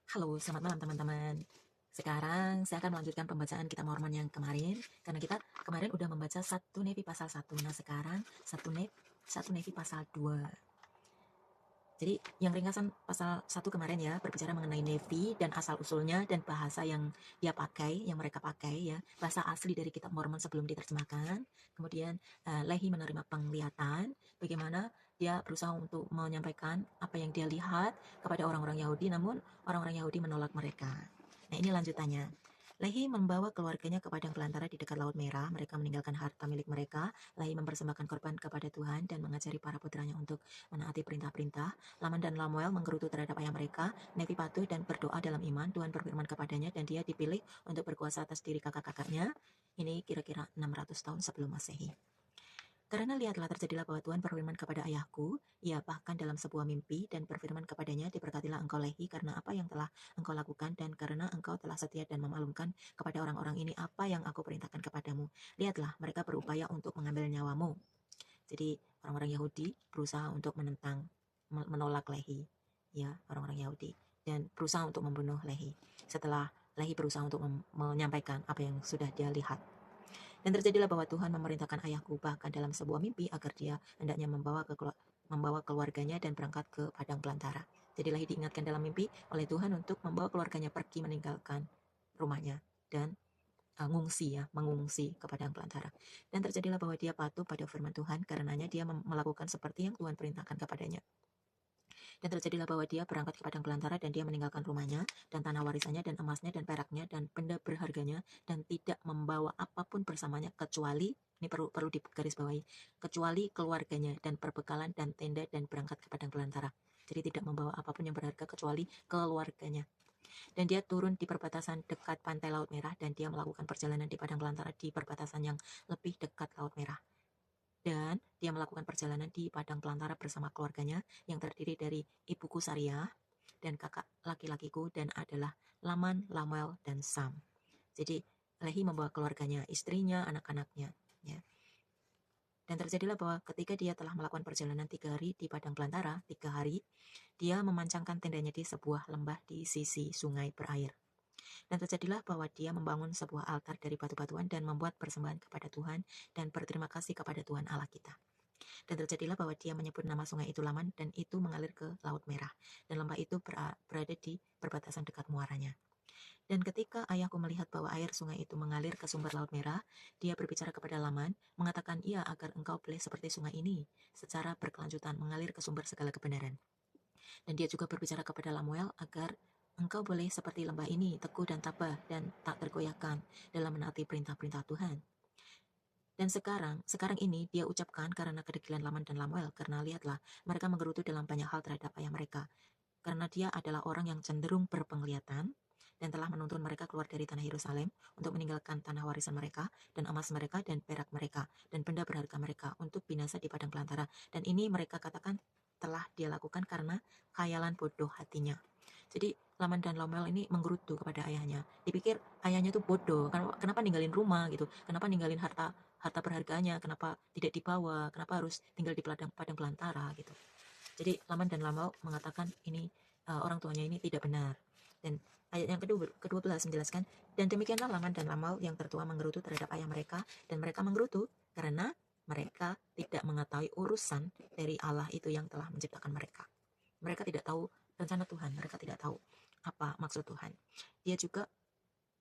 Halo, selamat malam teman-teman. Sekarang saya akan melanjutkan pembacaan kitab Mormon yang kemarin, karena kita kemarin udah membaca 1 Nefi pasal 1. Nah, sekarang 1 Nefi pasal 2. Jadi yang ringkasan pasal 1 kemarin ya, berbicara mengenai Nefi dan asal-usulnya dan bahasa yang dia pakai, yang mereka pakai ya, bahasa asli dari kitab Mormon sebelum diterjemahkan. Kemudian Lehi menerima penglihatan, bagaimana dia berusaha untuk menyampaikan apa yang dia lihat kepada orang-orang Yahudi, namun orang-orang Yahudi menolak mereka. Nah, ini lanjutannya. Lehi membawa keluarganya ke padang belantara di dekat Laut Merah. Mereka meninggalkan harta milik mereka. Lehi mempersembahkan korban kepada Tuhan dan mengajari para putranya untuk menaati perintah-perintah. Laman dan Lamuel menggerutu terhadap ayah mereka. Nefi patuh dan berdoa dalam iman. Tuhan berfirman kepadanya dan dia dipilih untuk berkuasa atas diri kakak-kakaknya. Ini kira-kira 600 tahun sebelum Masehi. Karena lihatlah terjadilah bahwa Tuhan berfirman kepada ayahku, ia bahkan dalam sebuah mimpi, dan berfirman kepadanya, diberkatilah engkau Lehi karena apa yang telah engkau lakukan, dan karena engkau telah setia dan memaklumkan kepada orang-orang ini apa yang aku perintahkan kepadamu. Lihatlah, mereka berupaya untuk mengambil nyawamu. Jadi orang-orang Yahudi berusaha untuk menolak Lehi, ya, orang-orang Yahudi, dan berusaha untuk membunuh Lehi. Setelah Lehi berusaha untuk menyampaikan apa yang sudah dia lihat. Dan terjadilah bahwa Tuhan memerintahkan ayahku bahkan dalam sebuah mimpi agar dia hendaknya membawa keluarganya dan berangkat ke padang belantara. Jadi Lehi diingatkan dalam mimpi oleh Tuhan untuk membawa keluarganya pergi meninggalkan rumahnya dan mengungsi ke padang belantara. Dan terjadilah bahwa dia patuh pada firman Tuhan, karenanya dia melakukan seperti yang Tuhan perintahkan kepadanya. Dan terjadilah bahwa dia berangkat ke padang belantara dan dia meninggalkan rumahnya dan tanah warisannya dan emasnya dan peraknya dan benda berharganya dan tidak membawa apapun bersamanya kecuali, ini perlu digarisbawahi, kecuali keluarganya dan perbekalan dan tenda dan berangkat ke padang belantara. Jadi tidak membawa apapun yang berharga kecuali keluarganya. Dan dia turun di perbatasan dekat pantai Laut Merah dan dia melakukan perjalanan di padang belantara di perbatasan yang lebih dekat Laut Merah. Dan dia melakukan perjalanan di padang belantara bersama keluarganya yang terdiri dari ibuku Sariah dan kakak laki-lakiku dan adalah Laman, Lamuel, dan Sam. Jadi Lehi membawa keluarganya, istrinya, anak-anaknya. Ya. Dan terjadilah bahwa ketika dia telah melakukan perjalanan 3 hari di padang belantara, 3 hari, dia memancangkan tendanya di sebuah lembah di sisi sungai berair. Dan terjadilah bahwa dia membangun sebuah altar dari batu-batuan dan membuat persembahan kepada Tuhan dan berterima kasih kepada Tuhan Allah kita. Dan terjadilah bahwa dia menyebut nama sungai itu Laman dan itu mengalir ke Laut Merah. Dan lembah itu berada di perbatasan dekat muaranya. Dan ketika ayahku melihat bahwa air sungai itu mengalir ke sumber Laut Merah, dia berbicara kepada Laman, mengatakan ia agar engkau boleh seperti sungai ini, secara berkelanjutan mengalir ke sumber segala kebenaran. Dan dia juga berbicara kepada Lamuel agar engkau boleh seperti lembah ini, teguh dan tabah dan tak tergoyahkan dalam menaati perintah-perintah Tuhan. Dan sekarang ini dia ucapkan karena kedegilan Laman dan Lamuel, karena lihatlah, mereka menggerutu dalam banyak hal terhadap ayah mereka. Karena dia adalah orang yang cenderung berpenglihatan dan telah menuntun mereka keluar dari tanah Yerusalem untuk meninggalkan tanah warisan mereka dan emas mereka dan perak mereka dan benda berharga mereka untuk binasa di padang belantara. Dan ini mereka katakan telah dia lakukan karena khayalan bodoh hatinya. Jadi Laman dan Lamuel ini menggerutu kepada ayahnya. Dipikir ayahnya tuh bodoh. Kenapa ninggalin rumah gitu? Kenapa ninggalin harta harta berharganya? Kenapa tidak dibawa? Kenapa harus tinggal di padang belantara gitu? Jadi Laman dan Lamuel mengatakan ini orang tuanya ini tidak benar. Dan ayat yang ke-12 menjelaskan, dan demikianlah Laman dan Lamuel yang tertua menggerutu terhadap ayah mereka, dan mereka menggerutu karena mereka tidak mengetahui urusan dari Allah itu yang telah menciptakan mereka. Mereka tidak tahu rencana Tuhan, mereka tidak tahu apa maksud Tuhan.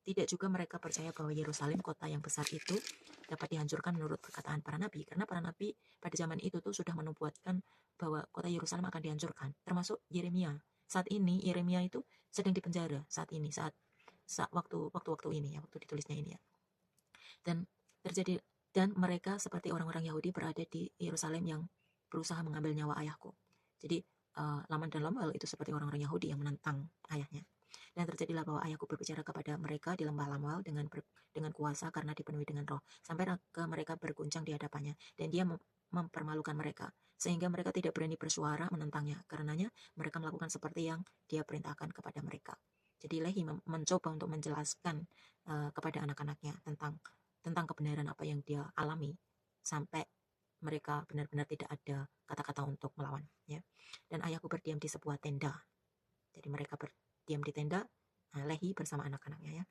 Tidak juga mereka percaya bahwa Yerusalem, kota yang besar itu, dapat dihancurkan menurut perkataan para nabi. Karena para nabi pada zaman itu tuh sudah menubuatkan bahwa kota Yerusalem akan dihancurkan. Termasuk Yeremia. Saat ini Yeremia itu sedang dipenjara saat waktu ini ya, waktu ditulisnya ini ya. Dan mereka seperti orang-orang Yahudi berada di Yerusalem yang berusaha mengambil nyawa ayahku. Jadi Laman dan Lamuel itu seperti orang-orang Yahudi yang menentang ayahnya. Dan terjadilah bahwa ayahku berbicara kepada mereka di lembah Lamuel dengan kuasa karena dipenuhi dengan roh. Sampai mereka berguncang di hadapannya. Dan dia mempermalukan mereka. Sehingga mereka tidak berani bersuara menentangnya. Karenanya mereka melakukan seperti yang dia perintahkan kepada mereka. Jadi Lehi mencoba untuk menjelaskan kepada anak-anaknya tentang kebenaran apa yang dia alami. Sampai mereka benar-benar tidak ada kata-kata untuk melawan. Ya. Dan ayahku berdiam di sebuah tenda. Jadi mereka diam di tenda Lehi bersama anak-anaknya ya.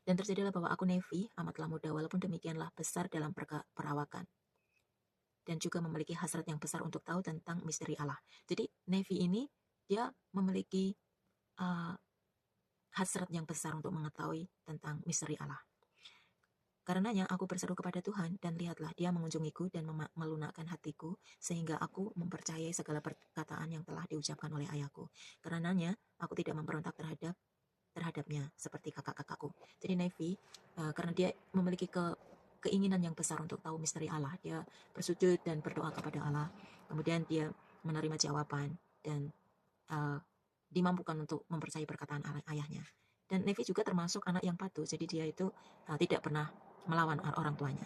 Dan terjadilah bahwa aku Nevi amatlah muda, walaupun demikianlah besar dalam perawakan, dan juga memiliki hasrat yang besar untuk tahu tentang misteri Allah. Jadi Nevi ini dia memiliki uh, hasrat yang besar untuk mengetahui tentang misteri Allah. Karenanya aku berseru kepada Tuhan, dan lihatlah dia mengunjungiku dan melunakkan hatiku, sehingga aku mempercayai segala perkataan yang telah diucapkan oleh ayahku. Karenanya aku tidak memberontak terhadapnya seperti kakak-kakakku. Jadi Nevi, karena dia memiliki keinginan yang besar untuk tahu misteri Allah, dia bersujud dan berdoa kepada Allah. Kemudian dia menerima jawaban dan dimampukan untuk mempercayai perkataan ayahnya. Dan Nevi juga termasuk anak yang patuh, jadi dia itu tidak pernah melawan orang tuanya.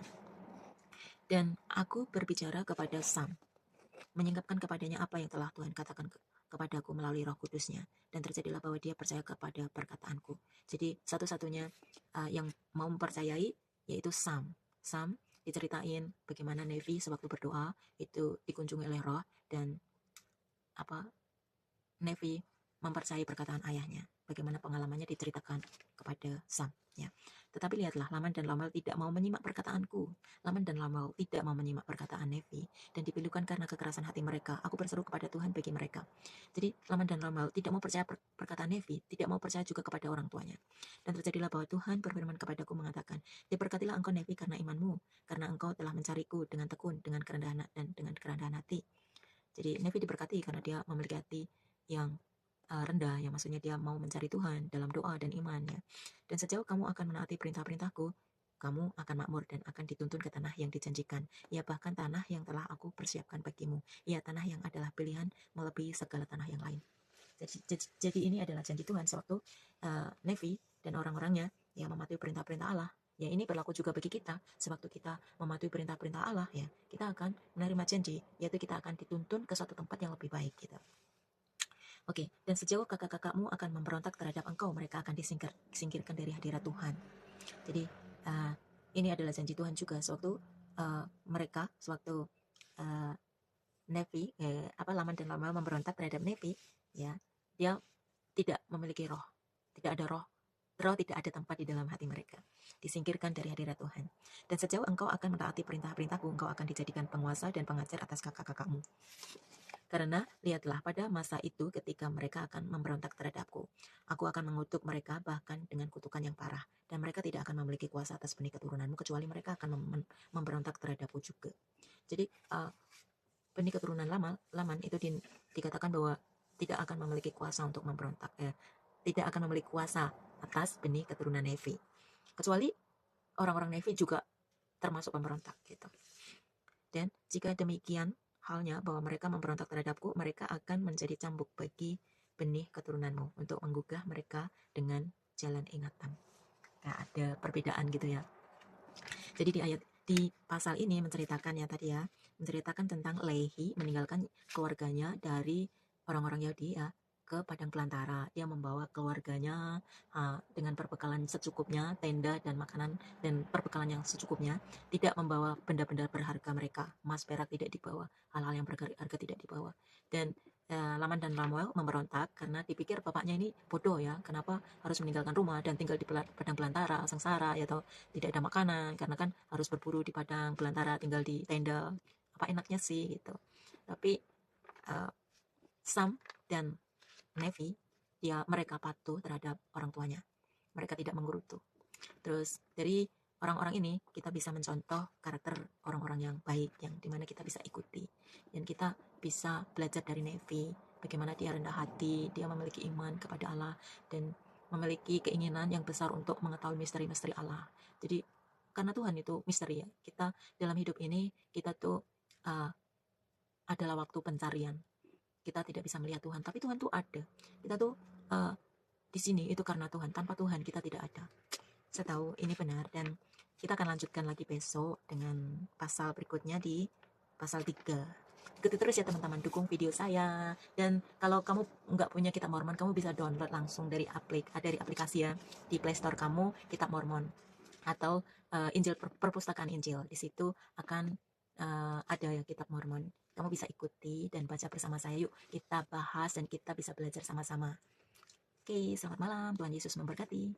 Dan aku berbicara kepada Sam, menyingkapkan kepadanya apa yang telah Tuhan katakan kepadaku melalui Roh Kudusnya, dan terjadilah bahwa dia percaya kepada perkataanku. Jadi satu-satunya yang mau mempercayai yaitu Sam. Sam diceritain bagaimana Nevi sewaktu berdoa itu dikunjungi oleh Roh, dan Nevi mempercayai perkataan ayahnya. Bagaimana pengalamannya diceritakan kepada Sam. Ya. Tetapi lihatlah, Laman dan Lamuel tidak mau menyimak perkataanku. Laman dan Lamuel tidak mau menyimak perkataan Nevi, dan dipilukan karena kekerasan hati mereka. Aku berseru kepada Tuhan bagi mereka. Jadi Laman dan Lamuel tidak mau percaya perkataan Nevi, tidak mau percaya juga kepada orang tuanya. Dan terjadilah bahwa Tuhan berfirman kepadaku mengatakan, diberkatilah engkau Nevi karena imanmu, karena engkau telah mencariku dengan tekun, dengan kerendahan dan dengan kerendahan hati. Jadi Nevi diberkati karena dia memiliki hati yang rendah, yang maksudnya dia mau mencari Tuhan dalam doa dan imannya. Dan sejauh kamu akan menaati perintah-perintahku, kamu akan makmur dan akan dituntun ke tanah yang dijanjikan. Ya, bahkan tanah yang telah aku persiapkan bagimu. Ya, tanah yang adalah pilihan melebihi segala tanah yang lain. Jadi ini adalah janji Tuhan sewaktu Nevi dan orang-orangnya yang mematuhi perintah-perintah Allah. Ya, ini berlaku juga bagi kita. Sewaktu kita mematuhi perintah-perintah Allah, ya, kita akan menerima janji, yaitu kita akan dituntun ke suatu tempat yang lebih baik gitu. Oke, dan sejauh kakak-kakakmu akan memberontak terhadap engkau, mereka akan disingkirkan dari hadirat Tuhan. Jadi ini adalah janji Tuhan juga sewaktu Nevi, Laman dan Lamuel memberontak terhadap Nevi, ya, dia tidak memiliki roh, tidak ada roh tidak ada tempat di dalam hati mereka, disingkirkan dari hadirat Tuhan. Dan sejauh engkau akan mentaati perintah-perintahku, engkau akan dijadikan penguasa dan pengajar atas kakak-kakakmu. Karena lihatlah, pada masa itu ketika mereka akan memberontak terhadapku, aku akan mengutuk mereka bahkan dengan kutukan yang parah, dan mereka tidak akan memiliki kuasa atas benih keturunanmu, kecuali mereka akan memberontak terhadapku juga. Jadi benih keturunan Laman itu dikatakan bahwa tidak akan memiliki kuasa untuk memberontak, tidak akan memiliki kuasa atas benih keturunan Nevi, kecuali orang-orang Nevi juga termasuk pemberontak gitu. Dan jika demikian halnya bahwa mereka memberontak terhadapku, mereka akan menjadi cambuk bagi benih keturunanmu untuk menggugah mereka dengan jalan ingatan. Nah, ada perbedaan gitu ya. Jadi di pasal ini menceritakan ya tadi ya, menceritakan tentang Lehi meninggalkan keluarganya dari orang-orang Yahudi ya ke padang belantara. Dia membawa keluarganya dengan perbekalan secukupnya, tenda dan makanan dan perbekalan yang secukupnya, tidak membawa benda-benda berharga mereka, emas perak tidak dibawa, hal-hal yang berharga tidak dibawa. Dan Laman dan Lamuel memberontak karena dipikir bapaknya ini bodoh ya, kenapa harus meninggalkan rumah dan tinggal di padang belantara, sengsara ya, atau tidak ada makanan karena kan harus berburu di padang belantara, tinggal di tenda, apa enaknya sih gitu. Tapi Sam dan Nevi, mereka patuh terhadap orang tuanya, mereka tidak menggerutu. Terus dari orang-orang ini kita bisa mencontoh karakter orang-orang yang baik, yang dimana kita bisa ikuti, dan kita bisa belajar dari Nevi, bagaimana dia rendah hati, dia memiliki iman kepada Allah dan memiliki keinginan yang besar untuk mengetahui misteri-misteri Allah. Jadi karena Tuhan itu misteri ya, kita dalam hidup ini kita tuh adalah waktu pencarian. Kita tidak bisa melihat Tuhan, tapi Tuhan tuh ada. Kita tuh di sini itu karena Tuhan. Tanpa Tuhan kita tidak ada. Saya tahu ini benar, dan kita akan lanjutkan lagi besok dengan pasal berikutnya di pasal 3. Ikuti terus ya teman-teman, dukung video saya. Dan kalau kamu nggak punya Kitab Mormon, kamu bisa download langsung dari aplikasi ya, di Play Store kamu, Kitab Mormon atau Injil, perpustakaan Injil. Di situ akan ada ya Kitab Mormon. Kamu bisa ikuti dan baca bersama saya. Yuk kita bahas dan kita bisa belajar sama-sama. Oke, selamat malam. Tuhan Yesus memberkati.